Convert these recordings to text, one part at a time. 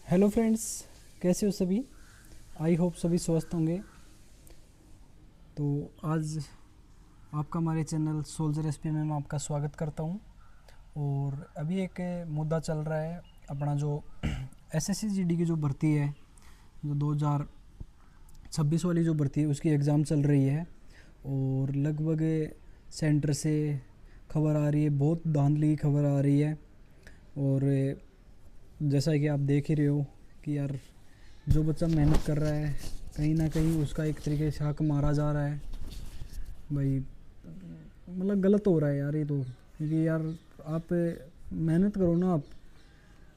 Hello friends, कैसे हो सभी। आई होप सभी स्वस्थ होंगे। तो आज आपका हमारे चैनल सोल्जर एसपी में मैं आपका स्वागत करता हूं। और अभी एक मुद्दा चल रहा है अपना, जो एसएससी जीडी की जो भर्ती है, जो 2026 वाली जो भर्ती है उसकी एग्ज़ाम चल रही है। और लगभग सेंटर से खबर आ रही है, बहुत धांधली की खबर आ रही है। और जैसा कि आप देख ही रहे हो कि यार, जो बच्चा मेहनत कर रहा है कहीं ना कहीं उसका एक तरीके से हक मारा जा रहा है। भाई मतलब गलत हो रहा है यार ये तो, क्योंकि यार आप मेहनत करो ना।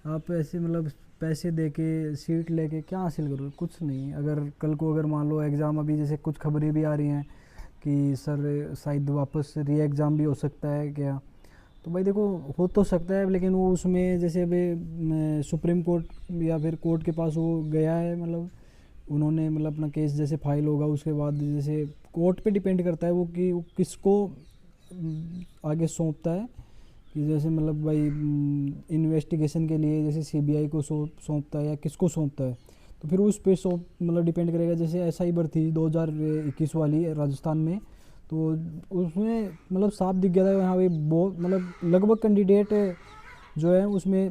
आप ऐसे मतलब पैसे दे के सीट लेके क्या हासिल करो, कुछ नहीं। अगर कल को अगर मान लो एग्ज़ाम, अभी जैसे कुछ खबरें भी आ रही हैं कि सर शायद वापस री एग्ज़ाम भी हो सकता है क्या। तो भाई देखो, हो तो सकता है, लेकिन वो उसमें जैसे अभी सुप्रीम कोर्ट या फिर कोर्ट के पास वो गया है, मतलब उन्होंने मतलब अपना केस जैसे फाइल होगा, उसके बाद जैसे कोर्ट पे डिपेंड करता है वो कि वो किसको आगे सौंपता है। कि जैसे मतलब भाई इन्वेस्टिगेशन के लिए जैसे सीबीआई को सौंपता है या किसको सौंपता है। तो फिर उस पे सौंप मतलब डिपेंड करेगा। जैसे एसआई भर्ती 2021 वाली राजस्थान में, तो उसमें मतलब साफ दिख गया था यहाँ पे बहुत मतलब लगभग कैंडिडेट जो है उसमें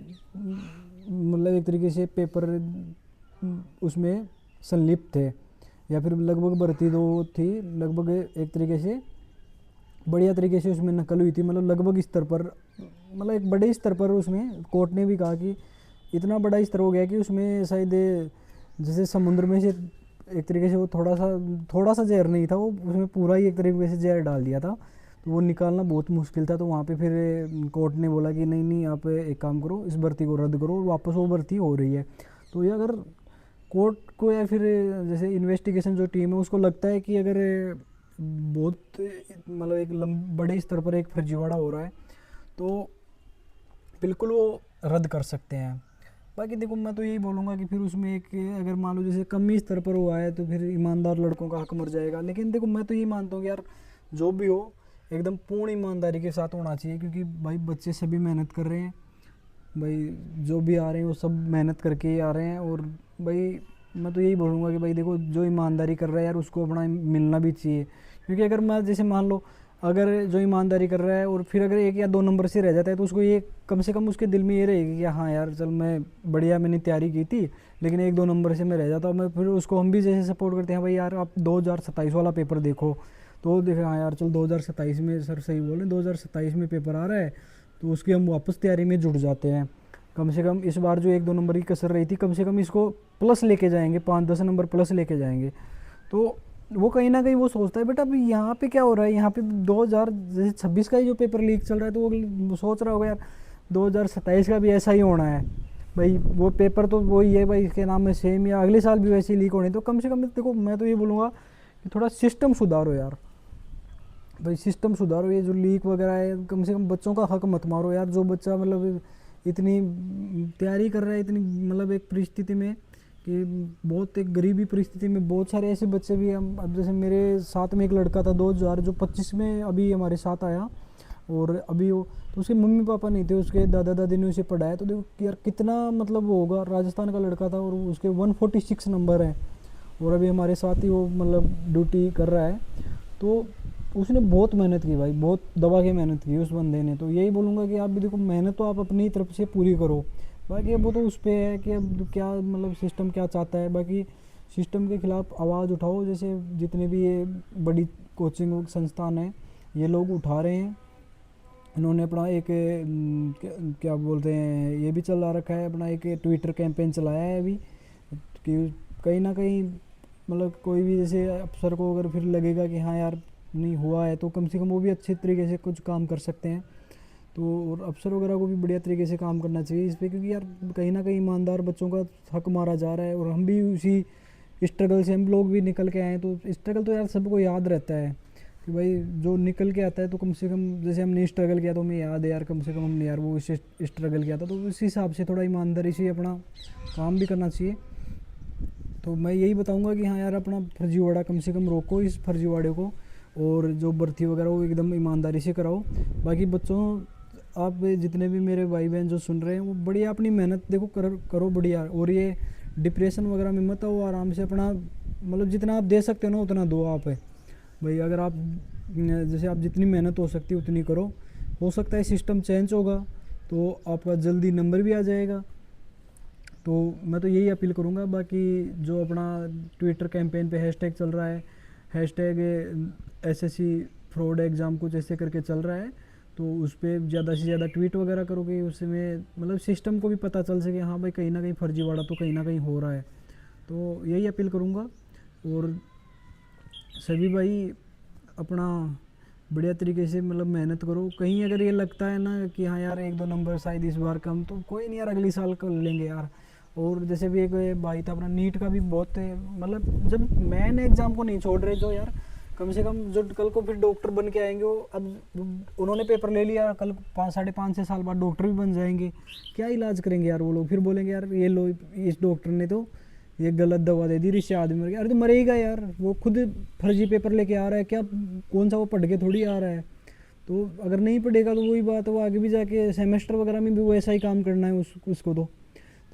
मतलब एक तरीके से पेपर उसमें संलिप्त थे, या फिर लगभग भर्ती दो थी, लगभग एक तरीके से बढ़िया तरीके से उसमें नकल हुई थी। मतलब लगभग स्तर पर, मतलब एक बड़े स्तर पर उसमें कोर्ट ने भी कहा कि इतना बड़ा स्तर हो गया कि उसमें शायद जैसे समुद्र में से एक तरीके से वो थोड़ा सा जहर नहीं था, वो उसमें पूरा ही एक तरीके से जहर डाल दिया था। तो वो निकालना बहुत मुश्किल था। तो वहाँ पे फिर कोर्ट ने बोला कि नहीं नहीं, आप एक काम करो, इस भर्ती को रद्द करो, वापस वो भर्ती हो रही है। तो ये अगर कोर्ट को या फिर जैसे इन्वेस्टिगेशन जो टीम है उसको लगता है कि अगर बहुत मतलब एक बड़े स्तर पर एक फर्जीवाड़ा हो रहा है, तो बिल्कुल वो रद्द कर सकते हैं। बाकी देखो, मैं तो यही बोलूँगा कि फिर उसमें एक अगर मान लो जैसे कम ही स्तर पर हुआ है तो फिर ईमानदार लड़कों का हक मर जाएगा। लेकिन देखो, मैं तो यही मानता हूँ कि यार जो भी हो एकदम पूर्ण ईमानदारी के साथ होना चाहिए, क्योंकि भाई बच्चे सभी मेहनत कर रहे हैं। भाई जो भी आ रहे हैं वो सब मेहनत करके ही आ रहे हैं। और भाई मैं तो यही बोलूँगा कि भाई देखो, जो ईमानदारी कर रहा है यार उसको अपना मिलना भी चाहिए। क्योंकि अगर मैं जैसे मान लो, अगर जो ईमानदारी कर रहा है और फिर अगर एक या दो नंबर से रह जाता है, तो उसको ये कम से कम उसके दिल में ये रहेगी कि हाँ यार चल, मैं बढ़िया मैंने तैयारी की थी, लेकिन एक दो नंबर से मैं रह जाता हूँ। मैं फिर उसको हम भी जैसे सपोर्ट करते हैं, भाई यार आप 2027 वाला पेपर देखो, तो देखा हाँ यार चल 2027 में सर सही बोले, 2027 में पेपर आ रहा है, तो उसकी हम वापस तैयारी में जुट जाते हैं। कम से कम इस बार जो एक दो नंबर की कसर रही थी, कम से कम इसको प्लस लेके जाएंगे, 5-10 नंबर प्लस लेके जाएंगे। तो वो कहीं ना कहीं वो सोचता है बेटा अभी यहाँ पे क्या हो रहा है, यहाँ पे 2026 का ही जो पेपर लीक चल रहा है, तो वो सोच रहा होगा यार 2027 का भी ऐसा ही होना है। भाई वो पेपर तो वही है भाई, इसके नाम में सेम, या अगले साल भी वैसे ही लीक होने। तो कम से कम देखो, मैं तो ये बोलूँगा कि थोड़ा सिस्टम सुधारो यार। भाई सिस्टम सुधारो, ये जो लीक वगैरह है, कम से कम बच्चों का हक मत मारो यार। जो बच्चा मतलब इतनी तैयारी कर रहा है, इतनी मतलब एक परिस्थिति में कि बहुत एक गरीबी परिस्थिति में, बहुत सारे ऐसे बच्चे भी हम, अब जैसे मेरे साथ में एक लड़का था 2025 में अभी हमारे साथ आया। और अभी वो, तो उसके मम्मी पापा नहीं थे, उसके दादा दादी ने उसे पढ़ाया। तो देखो यार कितना मतलब वो होगा, राजस्थान का लड़का था और उसके 146 नंबर हैं, और अभी हमारे साथ ही वो मतलब ड्यूटी कर रहा है। तो उसने बहुत मेहनत की भाई, बहुत दबा के मेहनत की उस बंदे ने। तो यही बोलूँगा कि आप भी देखो, मेहनत तो आप अपनी तरफ से पूरी करो। बाकी अब वो तो उस पर है कि अब क्या मतलब सिस्टम क्या चाहता है। बाकी सिस्टम के खिलाफ आवाज़ उठाओ, जैसे जितने भी ये बड़ी कोचिंग संस्थान हैं ये लोग उठा रहे हैं। इन्होंने अपना एक क्या बोलते हैं, ये भी चला रखा है, अपना एक ट्विटर कैंपेन चलाया है अभी, कि कहीं ना कहीं मतलब कोई भी जैसे अफसर को अगर फिर लगेगा कि हाँ यार नहीं हुआ है, तो कम से कम वो भी अच्छे तरीके से कुछ काम कर सकते हैं। तो और अफसर वगैरह को भी बढ़िया तरीके से काम करना चाहिए इस पर, क्योंकि यार कहीं ना कहीं ईमानदार बच्चों का हक मारा जा रहा है। और हम भी उसी स्ट्रगल से हम लोग भी निकल के आए हैं। तो स्ट्रगल तो यार सबको याद रहता है कि भाई जो निकल के आता है, तो कम से कम जैसे हमने स्ट्रगल किया तो हमें याद है यार, कम से कम हमने यार वो स्ट्रगल किया था। तो उस हिसाब से थोड़ा ईमानदारी से अपना काम भी करना चाहिए। तो मैं यही बताऊंगा कि हाँ यार, अपना फर्जीवाड़ा कम से कम रोको इस फर्जीवाड़े को, और जो भर्ती वगैरह वो एकदम ईमानदारी से कराओ। बाकी बच्चों, आप जितने भी मेरे भाई बहन जो सुन रहे हैं वो बढ़िया अपनी मेहनत देखो करो बढ़िया, और ये डिप्रेशन वगैरह में मत आओ, आराम से अपना मतलब जितना आप दे सकते हो ना उतना दो आप भाई। अगर आप जैसे आप जितनी मेहनत हो सकती है उतनी करो, हो सकता है सिस्टम चेंज होगा तो आपका जल्दी नंबर भी आ जाएगा। तो मैं तो यही अपील करूँगा। बाकी जो अपना ट्विटर कैंपेन पे हैशटैग चल रहा है, हैशटैग SSC फ्रॉड एग्ज़ाम कुछ ऐसे करके चल रहा है, तो उस पर ज़्यादा से ज़्यादा ट्वीट वगैरह करोगे, उसमें मतलब सिस्टम को भी पता चल सके हाँ भाई कहीं ना कहीं फर्जीवाड़ा तो कहीं ना कहीं हो रहा है। तो यही अपील करूँगा। और सभी भाई अपना बढ़िया तरीके से मतलब मेहनत करो। कहीं अगर ये लगता है ना कि हाँ यार 1-2 नंबर शायद इस बार कम, तो कोई नहीं यार, अगली साल कर लेंगे यार। और जैसे भी एक भाई था अपना नीट का भी बहुत मतलब जब मेन एग्ज़ाम को नहीं छोड़ रहे जो यार, कम से कम जो कल को फिर डॉक्टर बन के आएंगे वो, अब उन्होंने पेपर ले लिया, कल 5-5.5 साल बाद डॉक्टर भी बन जाएंगे, क्या इलाज करेंगे यार वो लोग? फिर बोलेंगे यार ये लो इस डॉक्टर ने तो ये गलत दवा दे दी, इससे आदमी मर गया। अरे तो मरेगा यार, वो खुद फर्जी पेपर लेके आ रहा है क्या, कौन सा वो पढ़ के थोड़ी आ रहा है। तो अगर नहीं पढ़ेगा तो वही बात है, वो आगे भी जाके सेमेस्टर वगैरह में भी वैसा ही काम करना है उसको तो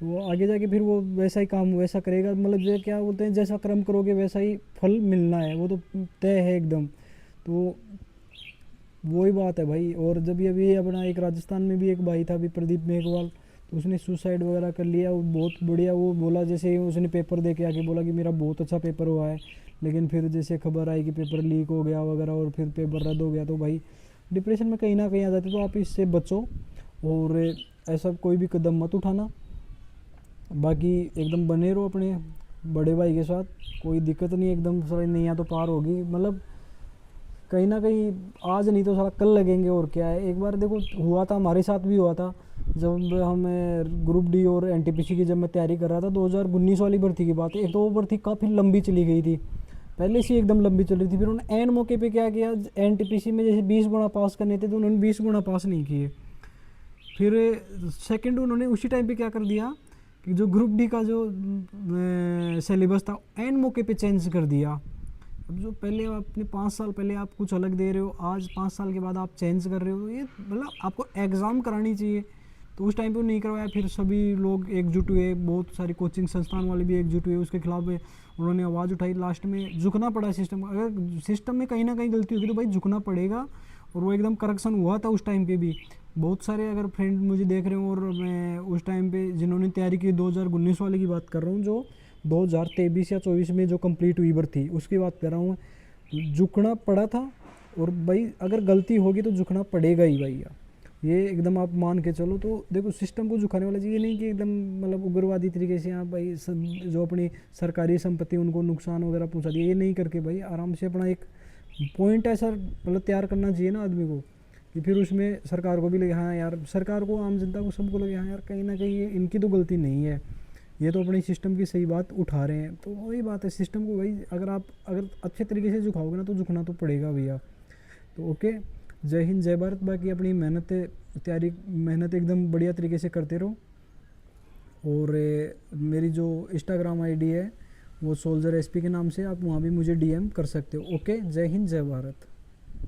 वो आगे जाके फिर वो वैसा ही काम वैसा करेगा। मतलब जो क्या बोलते हैं, जैसा कर्म करोगे वैसा ही फल मिलना है, वो तो तय है एकदम। तो वही बात है भाई। और जब ये अभी अपना एक राजस्थान में भी एक भाई था अभी प्रदीप मेघवाल, तो उसने सुसाइड वगैरह कर लिया। वो बहुत बढ़िया, वो बोला जैसे ही उसने पेपर दे के आके बोला कि मेरा बहुत अच्छा पेपर हुआ है, लेकिन फिर जैसे खबर आई कि पेपर लीक हो गया वगैरह और फिर पेपर रद्द हो गया, तो भाई डिप्रेशन में कहीं ना कहीं आ जाते। तो आप इससे बचो और ऐसा कोई भी कदम मत उठाना। बाकी एकदम बने रहो अपने बड़े भाई के साथ, कोई दिक्कत नहीं, एकदम सारी नैया तो पार होगी। मतलब कहीं ना कहीं आज नहीं तो साला कल लगेंगे, और क्या है। एक बार देखो हुआ था, हमारे साथ भी हुआ था, जब हम ग्रुप डी और NTPC की जब मैं तैयारी कर रहा था 2019 वाली भर्ती की बात है। एक तो वो भर्ती काफ़ी लंबी चली गई थी, पहले से एकदम लंबी चल रही थी। फिर उन्होंने एन मौके पे क्या किया, NTPC में जैसे 20 गुना पास करने थे तो उन्होंने 20 गुना पास नहीं किए। फिर सेकंड उन्होंने उसी टाइम पे क्या कर दिया कि जो ग्रुप डी का जो सिलेबस था एन मौके पे चेंज कर दिया। अब जो पहले अपने 5 साल पहले आप कुछ अलग दे रहे हो, आज 5 साल के बाद आप चेंज कर रहे हो, ये मतलब आपको एग्ज़ाम करानी चाहिए। तो उस टाइम पे नहीं करवाया, फिर सभी लोग एकजुट हुए, बहुत सारी कोचिंग संस्थान वाले भी एकजुट हुए, उसके खिलाफ उन्होंने आवाज़ उठाई। लास्ट में झुकना पड़ा सिस्टम। अगर सिस्टम में कहीं ना कहीं गलती होगी तो भाई झुकना पड़ेगा, और वो एकदम करेक्शन हुआ था उस टाइम पे भी। बहुत सारे अगर फ्रेंड मुझे देख रहे हो, और मैं उस टाइम पे जिन्होंने तैयारी की 2019 वाले की बात कर रहा हूँ, जो 2023 या 24 में जो कंप्लीट हुई भर्ती उसकी बात कर रहा हूँ। झुकना पड़ा था, और भाई अगर गलती होगी तो झुकना पड़ेगा ही भैया, ये एकदम आप मान के चलो। तो देखो सिस्टम को झुकाने वाला चाहिए नहीं कि एकदम मतलब उग्रवादी तरीके से यहाँ भाई जो अपनी सरकारी संपत्ति उनको नुकसान वगैरह पहुँचा दिया, ये नहीं करके भाई आराम से अपना एक पॉइंट ऐसा मतलब तैयार करना चाहिए ना आदमी को, कि फिर उसमें सरकार को भी लगे हाँ यार, सरकार को, आम जनता को, सबको लगे हाँ यार कहीं ना कहीं इनकी तो गलती नहीं है, ये तो अपनी सिस्टम की सही बात उठा रहे हैं। तो वही बात है, सिस्टम को भाई अगर अच्छे तरीके से झुकाओगे ना तो झुकना तो पड़ेगा भैया। तो ओके, जय हिंद जय भारत। बाकी अपनी मेहनत एकदम बढ़िया तरीके से करते रहो। और मेरी जो इंस्टाग्राम आईडी है वो सोल्जर SP के नाम से, आप वहाँ भी मुझे DM कर सकते हो। ओके, जय हिंद जय भारत।